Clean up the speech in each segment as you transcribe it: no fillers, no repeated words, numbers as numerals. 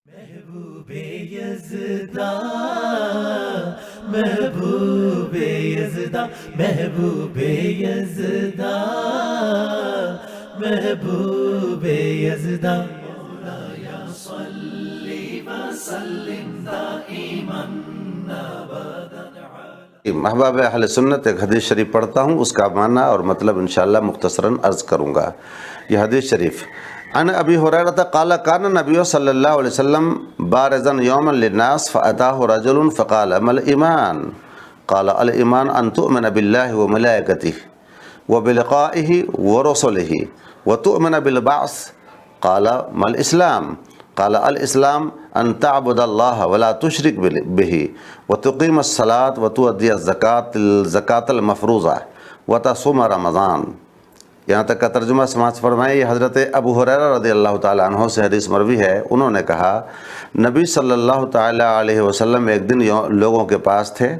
محبوب یزداں محبوب یزداں محبوب یزداں محبوب یزداں مولایا صلی وسلم دائما ابدا. محباب اہل سنت ایک حدیث شریف پڑھتا ہوں، اس کا معنی اور مطلب انشاءاللہ مختصراً عرض کروں گا. یہ حدیث شریف عن ابی ہریرہ قال کان نبی صلی اللہ علیہ وسلم بارزا یوما للناس فاتاه رجل فقال ما الايمان قال الايمان ان تؤمن بالله وملائكته وبلقائه ورسله وتؤمن بالبعث قال ما الاسلام قال الاسلام ان تعبد الله ولا تشرك به وتقيم الصلاة وتؤدي الزكاة المفروضة وتصوم رمضان. یہاں تک کا ترجمہ سماعت فرمائے. یہ حضرت ابو ہریرہ رضی اللہ تعالیٰ عنہ سے حدیث مروی ہے. انہوں نے کہا نبی صلی اللہ تعالیٰ علیہ وسلم ایک دن لوگوں کے پاس تھے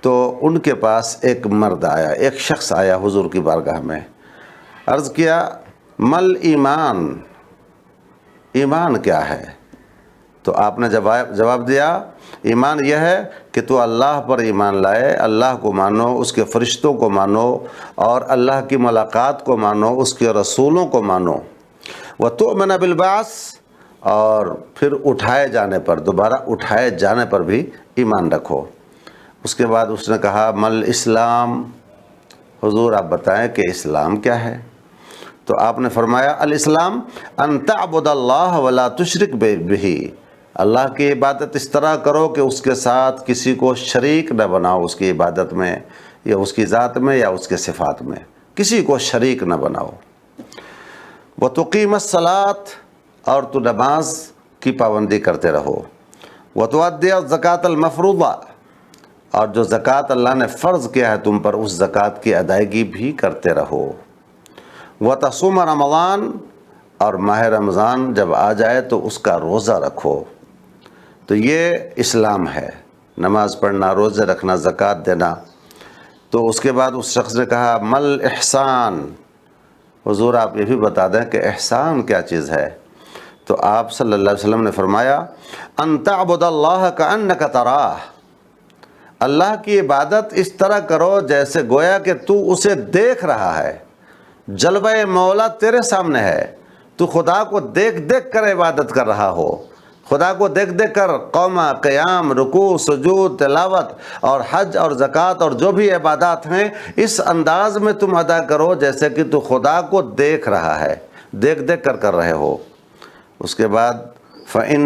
تو ان کے پاس ایک مرد آیا، ایک شخص آیا حضور کی بارگاہ میں. عرض کیا مل ایمان، ایمان کیا ہے؟ تو آپ نے جواب دیا ایمان یہ ہے کہ تو اللہ پر ایمان لائے، اللہ کو مانو، اس کے فرشتوں کو مانو اور اللہ کی ملاقات کو مانو، اس کے رسولوں کو مانو. وَتُؤْمِنَ بِالْبَعْثِ اور پھر اٹھائے جانے پر، دوبارہ اٹھائے جانے پر بھی ایمان رکھو. اس کے بعد اس نے کہا مل اسلام، حضور آپ بتائیں کہ اسلام کیا ہے؟ تو آپ نے فرمایا الاسلام ان تعبد اللہ ولا تشرک بہ، اللہ کی عبادت اس طرح کرو کہ اس کے ساتھ کسی کو شریک نہ بناؤ، اس کی عبادت میں یا اس کی ذات میں یا اس کے صفات میں کسی کو شریک نہ بناؤ. وتقیم الصلاۃ اور تو نماز کی پابندی کرتے رہو. وتؤدی الزکاۃ المفروضہ اور جو زکوٰۃ اللہ نے فرض کیا ہے تم پر اس زکوٰۃ کی ادائیگی بھی کرتے رہو. وتصوم رمضان اور ماہ رمضان جب آ جائے تو اس کا روزہ رکھو. تو یہ اسلام ہے، نماز پڑھنا، روزے رکھنا، زکوٰۃ دینا. تو اس کے بعد اس شخص نے کہا مل احسان، حضور آپ یہ بھی بتا دیں کہ احسان کیا چیز ہے؟ تو آپ صلی اللہ علیہ وسلم نے فرمایا ان تعبد اللہ کأنک تراہ، اللہ کی عبادت اس طرح کرو جیسے گویا کہ تو اسے دیکھ رہا ہے. جلوہ مولا تیرے سامنے ہے، تو خدا کو دیکھ دیکھ کر عبادت کر رہا ہو. خدا کو دیکھ دیکھ کر قومہ، قیام، رکوع، سجود، تلاوت اور حج اور زکوٰۃ اور جو بھی عبادات ہیں اس انداز میں تم ادا کرو جیسے کہ تو خدا کو دیکھ رہا ہے، دیکھ دیکھ کر رہے ہو. اس کے بعد فَإِن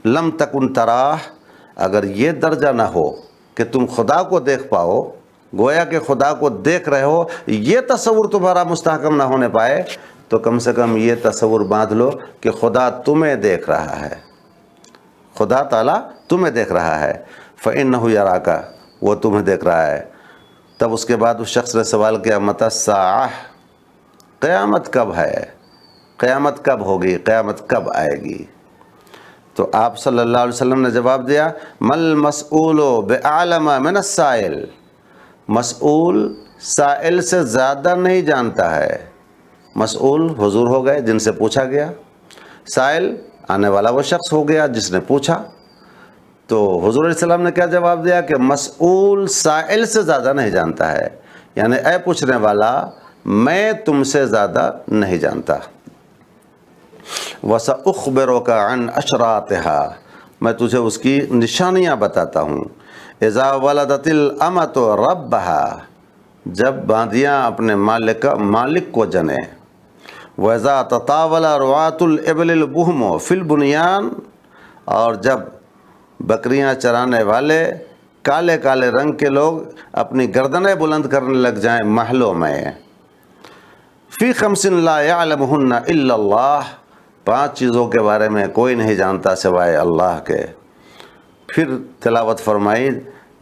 لَمْ تَكُنْ تَرَاهُ، اگر یہ درجہ نہ ہو کہ تم خدا کو دیکھ پاؤ، گویا کہ خدا کو دیکھ رہے ہو، یہ تصور تمہارا مستحکم نہ ہونے پائے تو کم سے کم یہ تصور باندھ لو کہ خدا تمہیں دیکھ رہا ہے، خدا تعالیٰ تمہیں دیکھ رہا ہے. فَإِنَّهُ يَرَاكَ، وہ تمہیں دیکھ رہا ہے. تب اس کے بعد اس شخص نے سوال کیا متی الساعہ، قیامت کب ہے، قیامت کب ہوگی، قیامت کب آئے گی؟ تو آپ صلی اللہ علیہ وسلم نے جواب دیا مل مسئول بِأَعْلَمَ مِنَ السَّائِلِ، مسئول سائل سے زیادہ نہیں جانتا ہے. مسئول حضور ہو گئے جن سے پوچھا گیا، سائل آنے والا وہ شخص ہو گیا جس نے پوچھا. تو حضور علیہ السلام نے کیا جواب دیا کہ مسئول سائل سے زیادہ نہیں جانتا ہے، یعنی اے پوچھنے والا میں تم سے زیادہ نہیں جانتا. وَسَأُخْبِرُكَ عَنْ أَشْرَاطِهَا، میں تجھے اس کی نشانیاں بتاتا ہوں. اذا ولدت الامۃ ربها، جب باندیاں اپنے مالک کو جنے. واذا تطاول رعاة الابل البہم فی البنیان، اور جب بکریاں چرانے والے کالے کالے رنگ کے لوگ اپنی گردنیں بلند کرنے لگ جائیں محلوں میں. فی خمس لا یعلمہن الا اللہ، 5 چیزوں کے بارے میں کوئی نہیں جانتا سوائے اللہ کے. پھر تلاوت فرمائی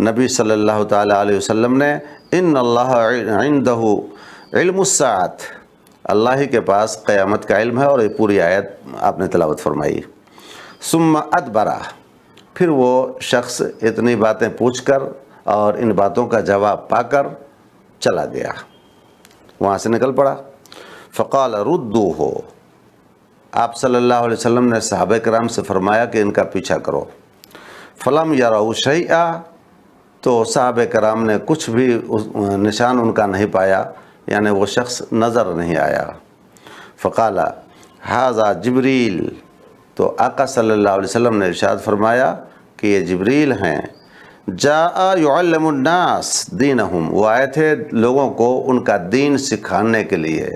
نبی صلی اللہ تعالیٰ علیہ وسلم نے ان اللہ عندہ علم الساعۃ، اللہ ہی کے پاس قیامت کا علم ہے، اور یہ پوری آیت آپ نے تلاوت فرمائی. ثم ادبرا، پھر وہ شخص اتنی باتیں پوچھ کر اور ان باتوں کا جواب پا کر چلا گیا، وہاں سے نکل پڑا. فقال ردوہ، آپ صلی اللہ علیہ وسلم نے صحابہ کرام سے فرمایا کہ ان کا پیچھا کرو، فلم یروا شیئا، تو صحابہ کرام نے کچھ بھی نشان ان کا نہیں پایا، یعنی وہ شخص نظر نہیں آیا۔ فقال ھذا جبریل، تو آقا صلی اللہ علیہ وسلم نے ارشاد فرمایا کہ یہ جبریل ہیں، جاء یعلم الناس دینہم، وہ آئے تھے لوگوں کو ان کا دین سکھانے کے لیے۔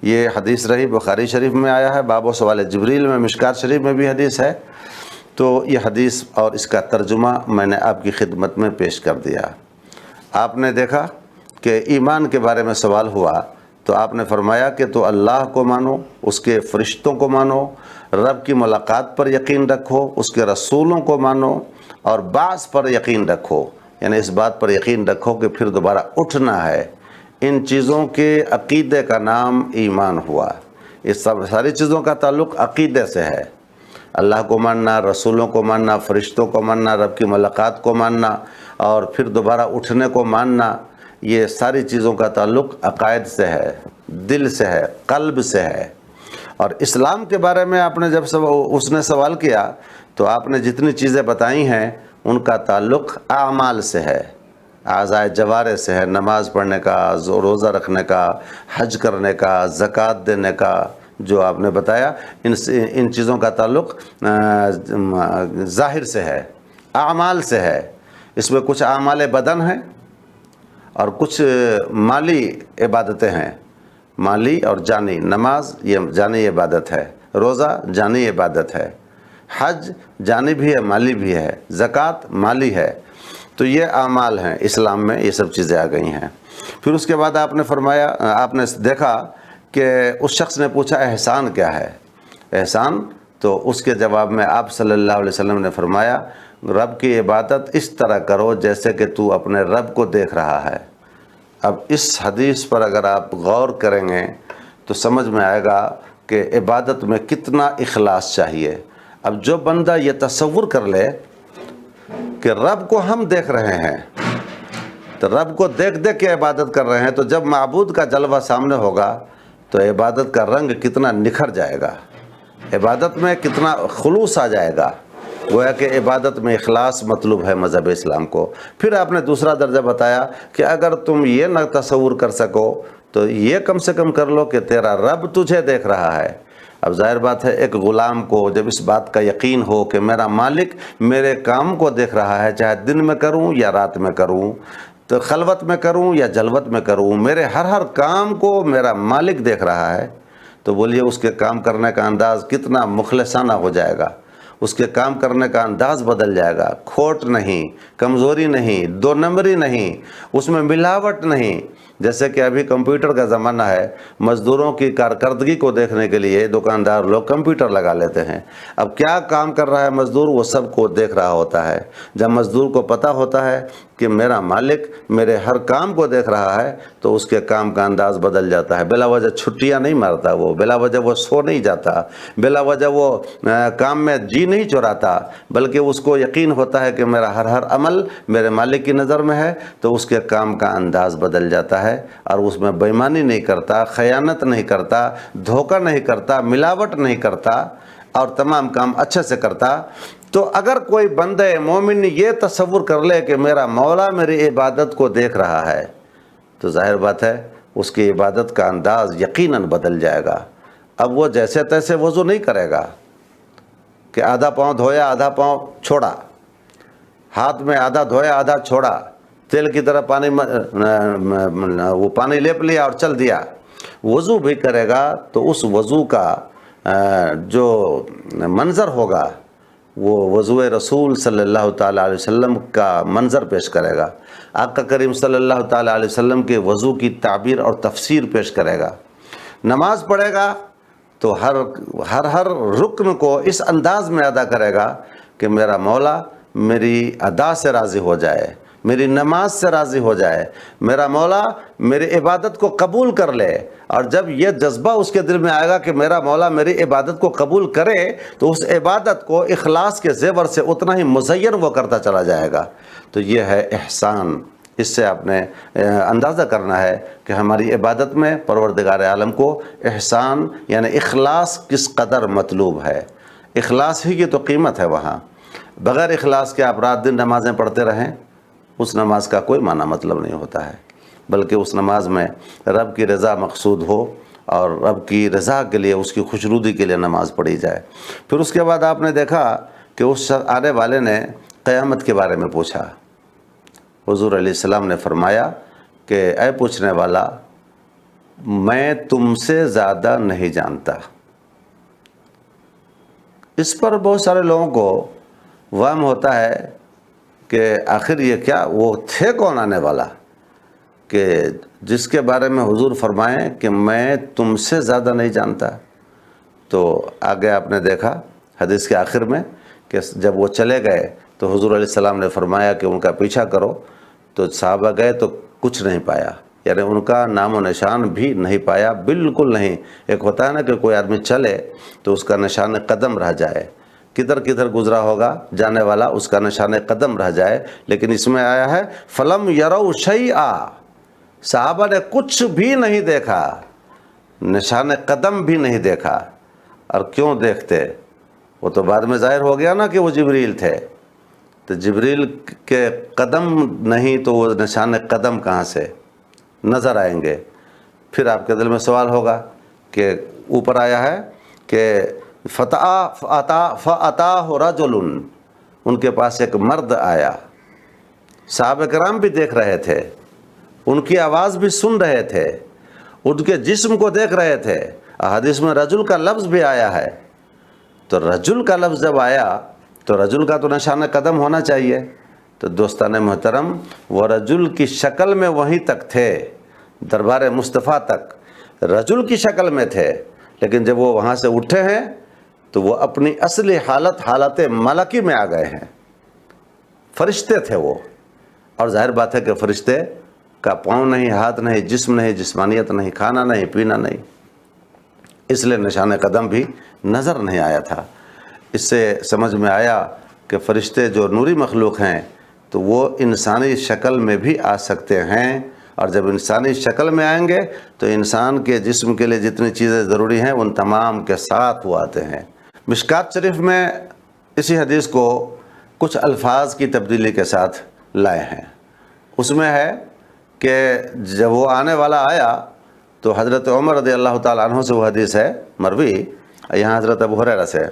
یہ حدیث رہی، بخاری شریف میں آیا ہے، باب و سوال جبریل میں، مشکات شریف میں بھی حدیث ہے۔ تو یہ حدیث اور اس کا ترجمہ میں نے آپ کی خدمت میں پیش کر دیا۔ آپ نے دیکھا کہ ایمان کے بارے میں سوال ہوا تو آپ نے فرمایا کہ تو اللہ کو مانو، اس کے فرشتوں کو مانو، رب کی ملاقات پر یقین رکھو، اس کے رسولوں کو مانو، اور بعث پر یقین رکھو، یعنی اس بات پر یقین رکھو کہ پھر دوبارہ اٹھنا ہے۔ ان چیزوں کے عقیدے کا نام ایمان ہوا۔ اس ساری چیزوں کا تعلق عقیدے سے ہے، اللہ کو ماننا، رسولوں کو ماننا، فرشتوں کو ماننا، رب کی ملاقات کو ماننا، اور پھر دوبارہ اٹھنے کو ماننا، یہ ساری چیزوں کا تعلق عقائد سے ہے، دل سے ہے، قلب سے ہے۔ اور اسلام کے بارے میں آپ نے جب اس نے سوال کیا تو آپ نے جتنی چیزیں بتائی ہیں ان کا تعلق اعمال سے ہے، اعضائے جوارح سے ہے، نماز پڑھنے کا، روزہ رکھنے کا، حج کرنے کا، زکوٰۃ دینے کا، جو آپ نے بتایا ان چیزوں کا تعلق ظاہر سے ہے، اعمال سے ہے۔ اس میں کچھ اعمال بدن ہیں اور کچھ مالی عبادتیں ہیں، مالی اور جانی۔ نماز یہ جانی عبادت ہے، روزہ جانی عبادت ہے، حج جانی بھی ہے مالی بھی ہے، زکوٰۃ مالی ہے۔ تو یہ اعمال ہیں، اسلام میں یہ سب چیزیں آ گئی ہیں۔ پھر اس کے بعد آپ نے فرمایا، آپ نے دیکھا کہ اس شخص نے پوچھا احسان کیا ہے؟ احسان، تو اس کے جواب میں آپ صلی اللہ علیہ وسلم نے فرمایا رب کی عبادت اس طرح کرو جیسے کہ تو اپنے رب کو دیکھ رہا ہے۔ اب اس حدیث پر اگر آپ غور کریں گے تو سمجھ میں آئے گا کہ عبادت میں کتنا اخلاص چاہیے۔ اب جو بندہ یہ تصور کر لے کہ رب کو ہم دیکھ رہے ہیں، تو رب کو دیکھ دیکھ کے عبادت کر رہے ہیں، تو جب معبود کا جلوہ سامنے ہوگا تو عبادت کا رنگ کتنا نکھر جائے گا، عبادت میں کتنا خلوص آ جائے گا۔ گویا کہ عبادت میں اخلاص مطلوب ہے مذہب اسلام کو۔ پھر آپ نے دوسرا درجہ بتایا کہ اگر تم یہ نہ تصور کر سکو تو یہ کم سے کم کر لو کہ تیرا رب تجھے دیکھ رہا ہے۔ اب ظاہر بات ہے ایک غلام کو جب اس بات کا یقین ہو کہ میرا مالک میرے کام کو دیکھ رہا ہے، چاہے دن میں کروں یا رات میں کروں، تو خلوت میں کروں یا جلوت میں کروں، میرے ہر کام کو میرا مالک دیکھ رہا ہے، تو بولیے اس کے کام کرنے کا انداز کتنا مخلصانہ ہو جائے گا، اس کے کام کرنے کا انداز بدل جائے گا۔ کھوٹ نہیں، کمزوری نہیں، دو نمبری نہیں، اس میں ملاوٹ نہیں۔ جیسے کہ ابھی کمپیوٹر کا زمانہ ہے، مزدوروں کی کارکردگی کو دیکھنے کے لیے دکاندار لوگ کمپیوٹر لگا لیتے ہیں۔ اب کیا کام کر رہا ہے مزدور، وہ سب کو دیکھ رہا ہوتا ہے۔ جب مزدور کو پتہ ہوتا ہے کہ میرا مالک میرے ہر کام کو دیکھ رہا ہے تو اس کے کام کا انداز بدل جاتا ہے۔ بلا وجہ چھٹیاں نہیں مارتا، وہ بلا وجہ وہ سو نہیں جاتا، بلا وجہ وہ کام میں جی نہیں چراتا، بلکہ اس کو یقین ہوتا ہے کہ میرا ہر عمل میرے مالک کی نظر میں ہے، تو اس کے کام کا انداز بدل جاتا ہے اور اس میں بے ایمانی نہیں کرتا، خیانت نہیں کرتا، دھوکہ نہیں کرتا، ملاوٹ نہیں کرتا، اور تمام کام اچھے سے کرتا۔ تو اگر کوئی بندہ مومن یہ تصور کر لے کہ میرا مولا میری عبادت کو دیکھ رہا ہے، تو ظاہر بات ہے اس کی عبادت کا انداز یقیناً بدل جائے گا۔ اب وہ جیسے تیسے وضو نہیں کرے گا کہ آدھا پاؤں دھویا آدھا پاؤں چھوڑا، ہاتھ میں آدھا دھویا آدھا چھوڑا، تیل کی طرح وہ پانی لیپ لیا اور چل دیا۔ وضو بھی کرے گا تو اس وضو کا جو منظر ہوگا وہ وضو رسول صلی اللہ تعالیٰ علیہ وسلم کا منظر پیش کرے گا۔ آقا کریم صلی اللہ تعالیٰ علیہ وسلم کے وضو کی تعبیر اور تفسیر پیش کرے گا۔ نماز پڑھے گا تو ہر رکن کو اس انداز میں ادا کرے گا کہ میرا مولا میری ادا سے راضی ہو جائے، میری نماز سے راضی ہو جائے، میرا مولا میری عبادت کو قبول کر لے۔ اور جب یہ جذبہ اس کے دل میں آئے گا کہ میرا مولا میری عبادت کو قبول کرے، تو اس عبادت کو اخلاص کے زیور سے اتنا ہی مزین وہ کرتا چلا جائے گا۔ تو یہ ہے احسان، اس سے آپ نے اندازہ کرنا ہے کہ ہماری عبادت میں پروردگار عالم کو احسان یعنی اخلاص کس قدر مطلوب ہے۔ اخلاص ہی کی تو قیمت ہے وہاں۔ بغیر اخلاص کے آپ رات دن نمازیں پڑھتے رہیں، اس نماز کا کوئی معنی مطلب نہیں ہوتا ہے، بلکہ اس نماز میں رب کی رضا مقصود ہو اور رب کی رضا کے لیے، اس کی خوشنودی کے لیے نماز پڑھی جائے۔ پھر اس کے بعد آپ نے دیکھا کہ اس آنے والے نے قیامت کے بارے میں پوچھا۔ حضور علیہ السلام نے فرمایا کہ اے پوچھنے والا، میں تم سے زیادہ نہیں جانتا۔ اس پر بہت سارے لوگوں کو وہم ہوتا ہے کہ آخر یہ کیا، وہ تھے کون آنے والا کہ جس کے بارے میں حضور فرمائیں کہ میں تم سے زیادہ نہیں جانتا۔ تو آگے آپ نے دیکھا حدیث کے آخر میں کہ جب وہ چلے گئے تو حضور علیہ السلام نے فرمایا کہ ان کا پیچھا کرو، تو صحابہ گئے تو کچھ نہیں پایا، یعنی ان کا نام و نشان بھی نہیں پایا، بالکل نہیں۔ ایک ہوتا ہے نا کہ کوئی آدمی چلے تو اس کا نشان قدم رہ جائے، کدھر کدھر گزرا ہوگا جانے والا، اس کا نشان قدم رہ جائے، لیکن اس میں آیا ہے فلم یروا شیئا، صحابہ نے کچھ بھی نہیں دیکھا، نشان قدم بھی نہیں دیکھا۔ اور کیوں دیکھتے؟ وہ تو بعد میں ظاہر ہو گیا نا کہ وہ جبریل تھے، تو جبریل کے قدم نہیں تو وہ نشان قدم کہاں سے نظر آئیں گے؟ پھر آپ کے دل میں سوال ہوگا کہ اوپر آیا ہے کہ فَأَتَاهُ رَجُلٌ، ان کے پاس ایک مرد آیا۔ صحابہ کرام بھی دیکھ رہے تھے، ان کی آواز بھی سن رہے تھے، ان کے جسم کو دیکھ رہے تھے۔ حدیث میں رجل کا لفظ بھی آیا ہے، تو رجل کا لفظ جب آیا تو رجل کا تو نشان قدم ہونا چاہیے۔ تو دوستان محترم، وہ رجل کی شکل میں وہیں تک تھے، دربار مصطفیٰ تک رجل کی شکل میں تھے، لیکن جب وہ وہاں سے اٹھے ہیں تو وہ اپنی اصلی حالت ملکی میں آ گئے ہیں۔ فرشتے تھے وہ، اور ظاہر بات ہے کہ فرشتے کا پاؤں نہیں، ہاتھ نہیں، جسم نہیں، جسمانیت نہیں، کھانا نہیں، پینا نہیں، اس لیے نشان قدم بھی نظر نہیں آیا تھا۔ اس سے سمجھ میں آیا کہ فرشتے جو نوری مخلوق ہیں تو وہ انسانی شکل میں بھی آ سکتے ہیں، اور جب انسانی شکل میں آئیں گے تو انسان کے جسم کے لیے جتنی چیزیں ضروری ہیں ان تمام کے ساتھ وہ آتے ہیں۔ مشکات شریف میں اسی حدیث کو کچھ الفاظ کی تبدیلی کے ساتھ لائے ہیں۔ اس میں ہے کہ جب وہ آنے والا آیا تو حضرت عمر رضی اللہ تعالیٰ عنہ سے وہ حدیث ہے مروی، یہاں حضرت ابو ہریرہ سے،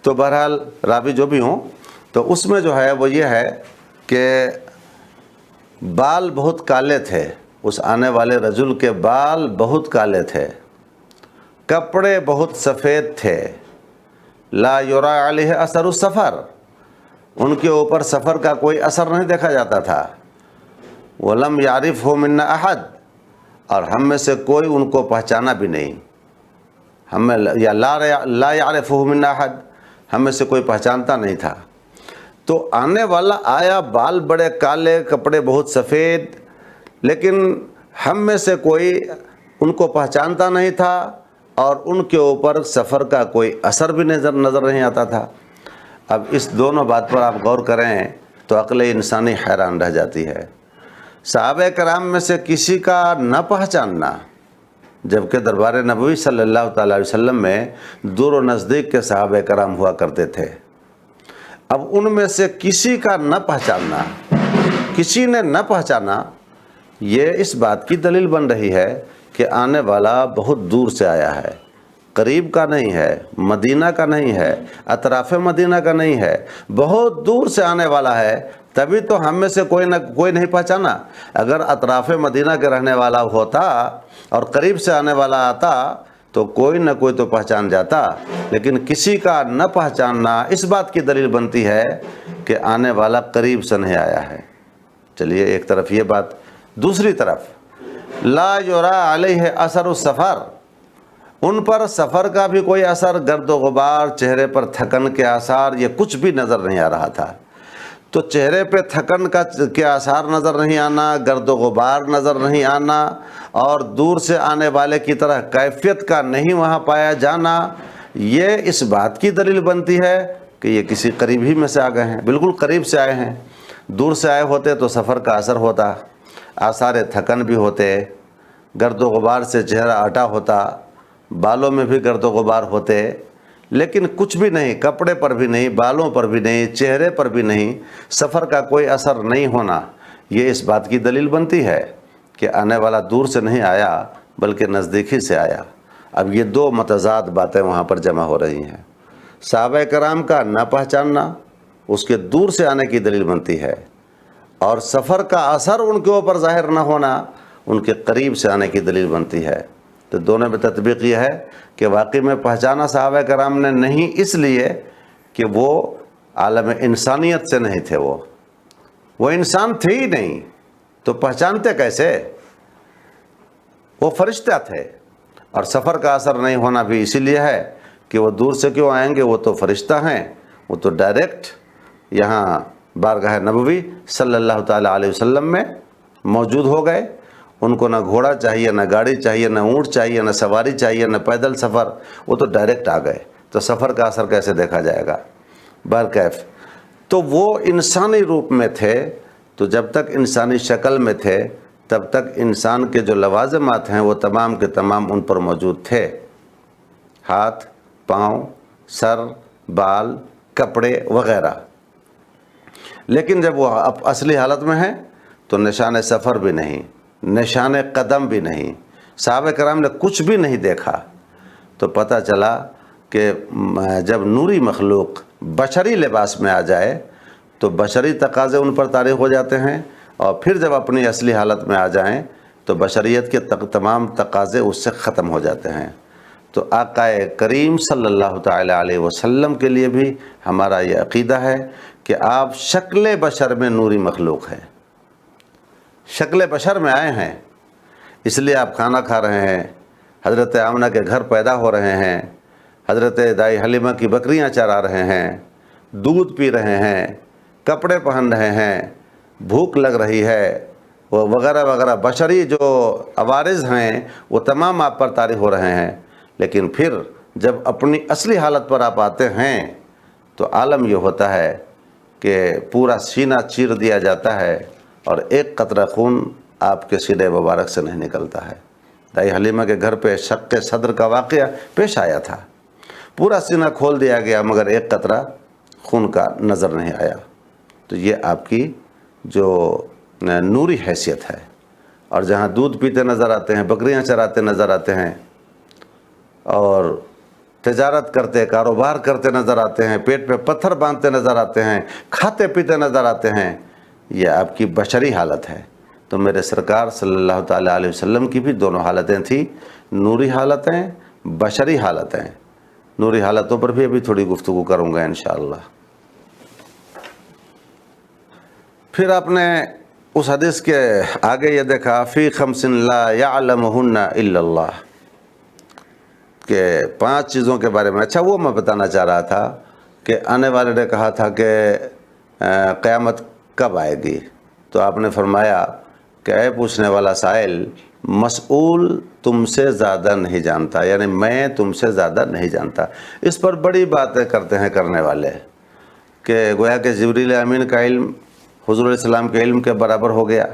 تو بہرحال راوی جو بھی ہوں، تو اس میں جو ہے وہ یہ ہے کہ بال بہت کالے تھے، اس آنے والے رجل کے بال بہت کالے تھے، کپڑے بہت سفید تھے، لا یرا علیہ اثر السفر، ان کے اوپر سفر کا کوئی اثر نہیں دیکھا جاتا تھا، ولم یعرفہ منا احد، اور ہم میں سے کوئی ان کو پہچانا بھی نہیں، ہمیں یا لا یعرفہ منا احد، ہم میں سے کوئی پہچانتا نہیں تھا۔ تو آنے والا آیا، بال بڑے کالے، کپڑے بہت سفید، لیکن ہم میں سے کوئی ان کو پہچانتا نہیں تھا، اور ان کے اوپر سفر کا کوئی اثر بھی نظر نہیں آتا تھا۔ اب اس دونوں بات پر آپ غور کریں تو عقل انسانی حیران رہ جاتی ہے۔ صحابہ کرام میں سے کسی کا نہ پہچاننا، جبکہ دربار نبوی صلی اللہ تعالیٰ علیہ وسلم میں دور و نزدیک کے صحابہ کرام ہوا کرتے تھے، اب ان میں سے کسی کا نہ پہچاننا، کسی نے نہ پہچانا، یہ اس بات کی دلیل بن رہی ہے کہ آنے والا بہت دور سے آیا ہے، قریب کا نہیں ہے، مدینہ کا نہیں ہے، اطراف مدینہ کا نہیں ہے، بہت دور سے آنے والا ہے، تبھی تو ہم میں سے کوئی نہیں پہچانا۔ اگر اطراف مدینہ کے رہنے والا ہوتا اور قریب سے آنے والا آتا تو کوئی نہ کوئی تو پہچان جاتا، لیکن کسی کا نہ پہچاننا اس بات کی دلیل بنتی ہے کہ آنے والا قریب سے نہیں آیا ہے۔ چلیے ایک طرف یہ بات، دوسری طرف لا یرا علیہ اثر السفر، ان پر سفر کا بھی کوئی اثر، گرد و غبار، چہرے پر تھکن کے آثار، یہ کچھ بھی نظر نہیں آ رہا تھا۔ تو چہرے پہ تھکن کے آثار نظر نہیں آنا، گرد و غبار نظر نہیں آنا، اور دور سے آنے والے کی طرح کیفیت کا نہیں وہاں پایا جانا، یہ اس بات کی دلیل بنتی ہے کہ یہ کسی قریب ہی میں سے آ گئے ہیں، بالکل قریب سے آئے ہیں۔ دور سے آئے ہوتے تو سفر کا اثر ہوتا، آثار تھکن بھی ہوتے، گرد و غبار سے چہرہ اٹا ہوتا، بالوں میں بھی گرد و غبار ہوتے، لیکن کچھ بھی نہیں، کپڑے پر بھی نہیں، بالوں پر بھی نہیں، چہرے پر بھی نہیں، سفر کا کوئی اثر نہیں ہونا، یہ اس بات کی دلیل بنتی ہے کہ آنے والا دور سے نہیں آیا بلکہ نزدیکی سے آیا۔ اب یہ دو متضاد باتیں وہاں پر جمع ہو رہی ہیں۔ صحابہ کرام کا نہ پہچاننا اس کے دور سے آنے کی دلیل بنتی ہے، اور سفر کا اثر ان کے اوپر ظاہر نہ ہونا ان کے قریب سے آنے کی دلیل بنتی ہے۔ تو دونوں میں تطبیق یہ ہے کہ واقعی میں پہچانا صحابہ کرام نے نہیں، اس لیے کہ وہ عالم انسانیت سے نہیں تھے، وہ انسان تھے ہی نہیں، تو پہچانتے کیسے؟ وہ فرشتہ تھے۔ اور سفر کا اثر نہیں ہونا بھی اسی لیے ہے کہ وہ دور سے کیوں آئیں گے، وہ تو فرشتہ ہیں، وہ تو ڈائریکٹ یہاں بارگاہ نبوی صلی اللہ تعالیٰ علیہ وسلم میں موجود ہو گئے۔ ان کو نہ گھوڑا چاہیے، نہ گاڑی چاہیے، نہ اونٹ چاہیے، نہ سواری چاہیے، نہ پیدل سفر، وہ تو ڈائریکٹ آ گئے، تو سفر کا اثر کیسے دیکھا جائے گا؟ برکیف تو وہ انسانی روپ میں تھے، تو جب تک انسانی شکل میں تھے تب تک انسان کے جو لوازمات ہیں وہ تمام کے تمام ان پر موجود تھے، ہاتھ، پاؤں، سر، بال، کپڑے وغیرہ۔ لیکن جب وہ اصلی حالت میں ہیں تو نشان سفر بھی نہیں، نشان قدم بھی نہیں، صحابہ کرام نے کچھ بھی نہیں دیکھا۔ تو پتہ چلا کہ جب نوری مخلوق بشری لباس میں آ جائے تو بشری تقاضے ان پر طاری ہو جاتے ہیں، اور پھر جب اپنی اصلی حالت میں آ جائیں تو بشریت کے تمام تقاضے اس سے ختم ہو جاتے ہیں۔ تو آقا کریم صلی اللہ تعالیٰ علیہ وسلم کے لیے بھی ہمارا یہ عقیدہ ہے کہ آپ شکل بشر میں نوری مخلوق ہیں، شکل بشر میں آئے ہیں، اس لیے آپ کھانا کھا رہے ہیں، حضرت آمنہ کے گھر پیدا ہو رہے ہیں، حضرت دائی حلیمہ کی بکریاں چرا رہے ہیں، دودھ پی رہے ہیں، کپڑے پہن رہے ہیں، بھوک لگ رہی ہے، وغیرہ وغیرہ، بشری جو عوارض ہیں وہ تمام آپ پر طاری ہو رہے ہیں۔ لیکن پھر جب اپنی اصلی حالت پر آپ آتے ہیں تو عالم یہ ہوتا ہے کہ پورا سینہ چیر دیا جاتا ہے اور ایک قطرہ خون آپ کے سینے مبارک سے نہیں نکلتا ہے۔ دائی حلیمہ کے گھر پہ شق صدر کا واقعہ پیش آیا تھا، پورا سینہ کھول دیا گیا مگر ایک قطرہ خون کا نظر نہیں آیا۔ تو یہ آپ کی جو نوری حیثیت ہے۔ اور جہاں دودھ پیتے نظر آتے ہیں، بکریاں چراتے نظر آتے ہیں، اور تجارت کرتے، کاروبار کرتے نظر آتے ہیں، پیٹ پہ پتھر باندھتے نظر آتے ہیں، کھاتے پیتے نظر آتے ہیں، یہ آپ کی بشری حالت ہے۔ تو میرے سرکار صلی اللہ تعالیٰ علیہ وسلم کی بھی دونوں حالتیں تھیں، نوری حالتیں، بشری حالتیں۔ نوری حالتوں پر بھی ابھی تھوڑی گفتگو کروں گا انشاءاللہ۔ پھر آپ نے اس حدیث کے آگے یہ دیکھا فی خمس لا یعلمہن الا اللہ، کہ 5 چیزوں کے بارے میں۔ اچھا وہ میں بتانا چاہ رہا تھا کہ آنے والے نے کہا تھا کہ قیامت کب آئے گی، تو آپ نے فرمایا کہ اے پوچھنے والا سائل، مسئول تم سے زیادہ نہیں جانتا، یعنی میں تم سے زیادہ نہیں جانتا۔ اس پر بڑی باتیں کرتے ہیں کرنے والے کہ گویا کہ جبریل امین کا علم حضور علیہ السلام کے علم کے برابر ہو گیا،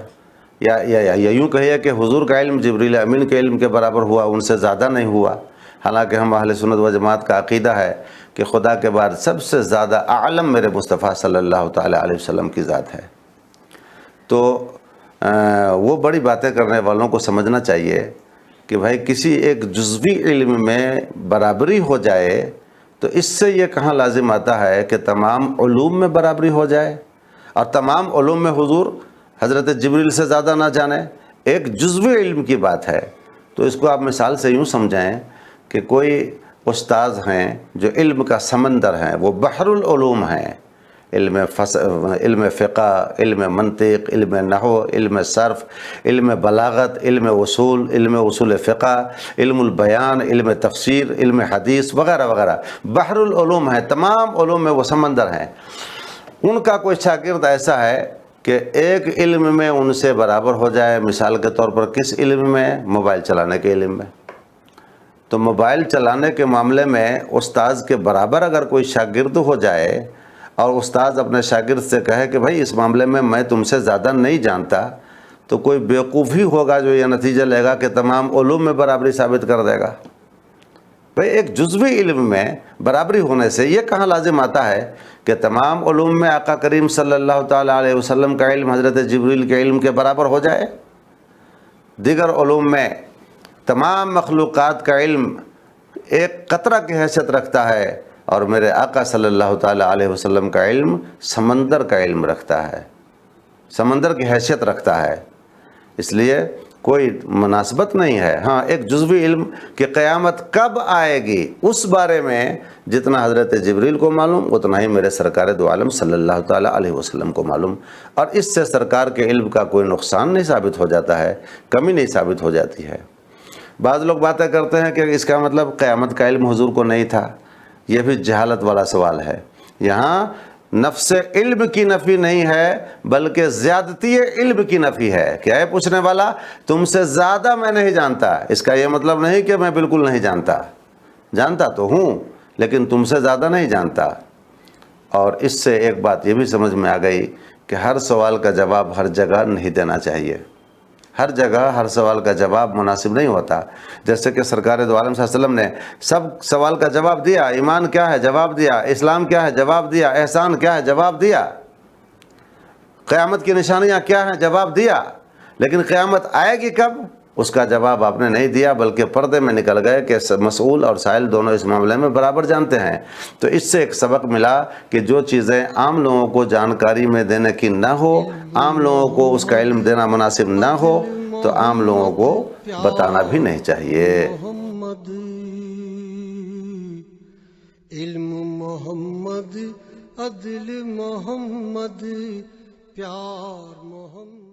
یا یوں کہیے کہ حضور کا علم جبریل امین کے علم کے برابر ہوا، ان سے زیادہ نہیں ہوا۔ حالانکہ ہم اہل سنت و جماعت کا عقیدہ ہے کہ خدا کے بعد سب سے زیادہ اعلم میرے مصطفیٰ صلی اللہ تعالیٰ علیہ وسلم کی ذات ہے۔ تو وہ بڑی باتیں کرنے والوں کو سمجھنا چاہیے کہ بھائی کسی ایک جزوی علم میں برابری ہو جائے تو اس سے یہ کہاں لازم آتا ہے کہ تمام علوم میں برابری ہو جائے، اور تمام علوم میں حضور حضرت جبریل سے زیادہ نہ جانے۔ ایک جزوی علم کی بات ہے، تو اس کو آپ مثال سے یوں سمجھائیں کہ کوئی استاذ ہیں جو علم کا سمندر ہیں، وہ بحر العلوم ہیں، علم فقہ، علم منطق، علم نحو، علم صرف، علم بلاغت، علم اصول فقہ، علم البیان، علم تفسیر، علم حدیث وغیرہ وغیرہ، بحر العلوم ہیں، تمام علوم میں وہ سمندر ہیں۔ ان کا کوئی شاگرد ایسا ہے کہ ایک علم میں ان سے برابر ہو جائے، مثال کے طور پر کس علم میں؟ موبائل چلانے کے علم میں۔ تو موبائل چلانے کے معاملے میں استاذ کے برابر اگر کوئی شاگرد ہو جائے اور استاذ اپنے شاگرد سے کہے کہ بھائی اس معاملے میں تم سے زیادہ نہیں جانتا، تو کوئی بیوقوفی ہوگا جو یہ نتیجہ لے گا کہ تمام علوم میں برابری ثابت کر دے گا۔ بھئی ایک جزوی علم میں برابری ہونے سے یہ کہاں لازم آتا ہے کہ تمام علوم میں آقا کریم صلی اللہ تعالیٰ علیہ وسلم کا علم حضرت جبریل کے علم کے برابر ہو جائے؟ دیگر علوم میں تمام مخلوقات کا علم ایک قطرہ کی حیثیت رکھتا ہے، اور میرے آقا صلی اللہ تعالیٰ علیہ وسلم کا علم سمندر کا علم رکھتا ہے، سمندر کی حیثیت رکھتا ہے۔ اس لیے کوئی مناسبت نہیں ہے۔ ہاں ایک جزوی علم کہ قیامت کب آئے گی اس بارے میں جتنا حضرت جبریل کو معلوم اتنا ہی میرے سرکار دو عالم صلی اللہ تعالیٰ علیہ وسلم کو معلوم، اور اس سے سرکار کے علم کا کوئی نقصان نہیں ثابت ہو جاتا ہے، کمی نہیں ثابت ہو جاتی ہے۔ بعض لوگ باتیں کرتے ہیں کہ اس کا مطلب قیامت کا علم حضور کو نہیں تھا، یہ بھی جہالت والا سوال ہے۔ یہاں نفس علم کی نفی نہیں ہے بلکہ زیادتی علم کی نفی ہے کہ اے پوچھنے والا تم سے زیادہ میں نہیں جانتا۔ اس کا یہ مطلب نہیں کہ میں بالکل نہیں جانتا، جانتا تو ہوں لیکن تم سے زیادہ نہیں جانتا۔ اور اس سے ایک بات یہ بھی سمجھ میں آ گئی کہ ہر سوال کا جواب ہر جگہ نہیں دینا چاہیے، ہر جگہ ہر سوال کا جواب مناسب نہیں ہوتا۔ جیسے کہ سرکار دو عالم صلی اللہ علیہ وسلم نے سب سوال کا جواب دیا، ایمان کیا ہے جواب دیا، اسلام کیا ہے جواب دیا، احسان کیا ہے جواب دیا، قیامت کی نشانیاں کیا ہیں جواب دیا، لیکن قیامت آئے گی کب اس کا جواب آپ نے نہیں دیا، بلکہ پردے میں نکل گئے کہ مسئول اور سائل دونوں اس معاملے میں برابر جانتے ہیں۔ تو اس سے ایک سبق ملا کہ جو چیزیں عام لوگوں کو جانکاری میں دینے کی نہ ہو، عام لوگوں کو اس کا علم دینا مناسب نہ ہو، تو عام لوگوں کو بتانا بھی نہیں چاہیے۔ محمد علم محمد عدل محمد پیار محمد۔